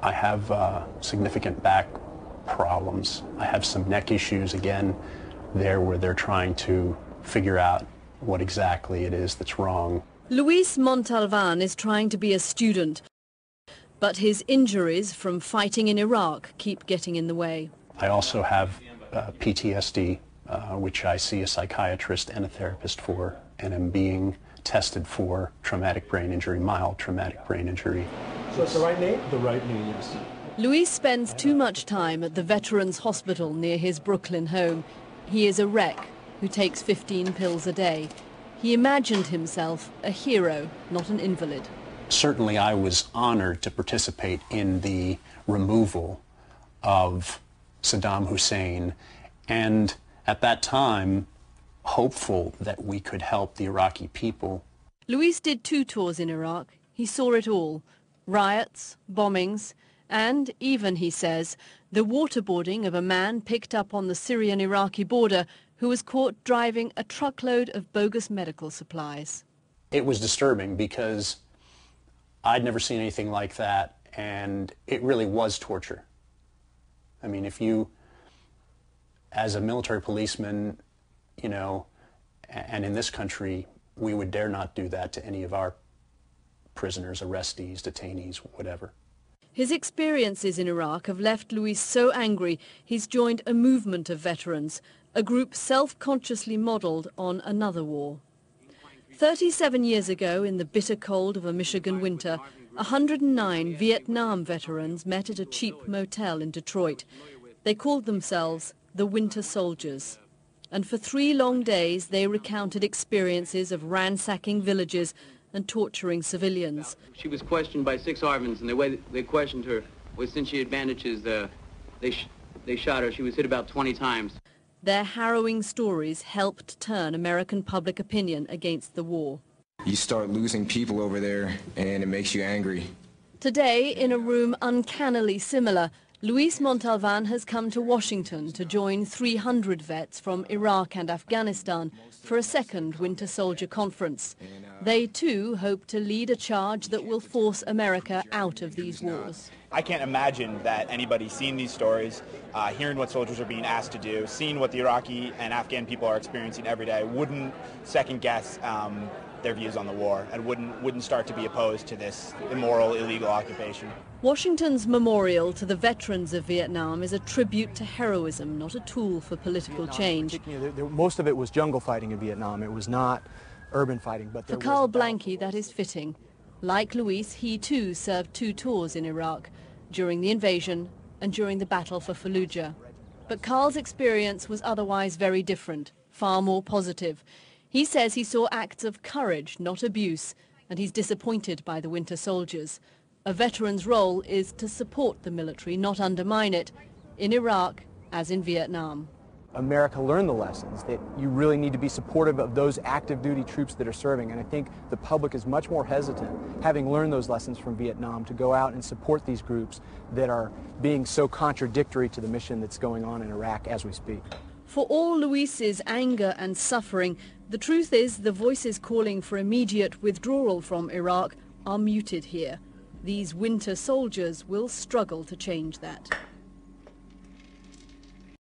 I have significant back problems. I have some neck issues again there where they're trying to figure out what exactly it is that's wrong. Luis Montalvan is trying to be a student, but his injuries from fighting in Iraq keep getting in the way. I also have PTSD, which I see a psychiatrist and a therapist for, and am being tested for traumatic brain injury, mild traumatic brain injury. So it's the right knee? The right knee, yes. Luis spends too much time at the Veterans Hospital near his Brooklyn home. He is a wreck who takes 15 pills a day. He imagined himself a hero, not an invalid. Certainly I was honored to participate in the removal of Saddam Hussein, and at that time hopeful that we could help the Iraqi people. Luis did 2 tours in Iraq. He saw it all. Riots, bombings, and even, he says, the waterboarding of a man picked up on the Syrian-Iraqi border who was caught driving a truckload of bogus medical supplies. It was disturbing because I'd never seen anything like that, and it really was torture. I mean, if you, as a military policeman, you know, and in this country, we would dare not do that to any of our prisoners, arrestees, detainees, whatever. His experiences in Iraq have left Luis so angry he's joined a movement of veterans, a group self-consciously modelled on another war. 37 years ago, in the bitter cold of a Michigan winter, 109 Vietnam veterans met at a cheap motel in Detroit. They called themselves the Winter Soldiers. And for 3 long days they recounted experiences of ransacking villages and torturing civilians. She was questioned by 6 Arvins, and the way they questioned her was, since she had bandages, they shot her. She was hit about 20 times. Their harrowing stories helped turn American public opinion against the war. You start losing people over there, and it makes you angry. Today, in a room uncannily similar, Luis Montalvan has come to Washington to join 300 vets from Iraq and Afghanistan for a second Winter Soldier Conference. They too hope to lead a charge that will force America out of these wars. I can't imagine that anybody seeing these stories, hearing what soldiers are being asked to do, seeing what the Iraqi and Afghan people are experiencing every day, wouldn't second guess their views on the war and wouldn't start to be opposed to this immoral, illegal occupation. Washington's memorial to the veterans of Vietnam is a tribute to heroism, not a tool for political change. Most of it was jungle fighting in Vietnam. It was not urban fighting. But for Carl Blanke, that is fitting. Like Luis, he too served 2 tours in Iraq, during the invasion and during the battle for Fallujah. But Carl's experience was otherwise very different, far more positive. He says he saw acts of courage, not abuse, and he's disappointed by the Winter Soldiers. A veteran's role is to support the military, not undermine it, in Iraq as in Vietnam. America learned the lessons that you really need to be supportive of those active duty troops that are serving, and I think the public is much more hesitant, having learned those lessons from Vietnam, to go out and support these groups that are being so contradictory to the mission that's going on in Iraq as we speak. For all Luis's anger and suffering, the truth is the voices calling for immediate withdrawal from Iraq are muted here. These Winter Soldiers will struggle to change that.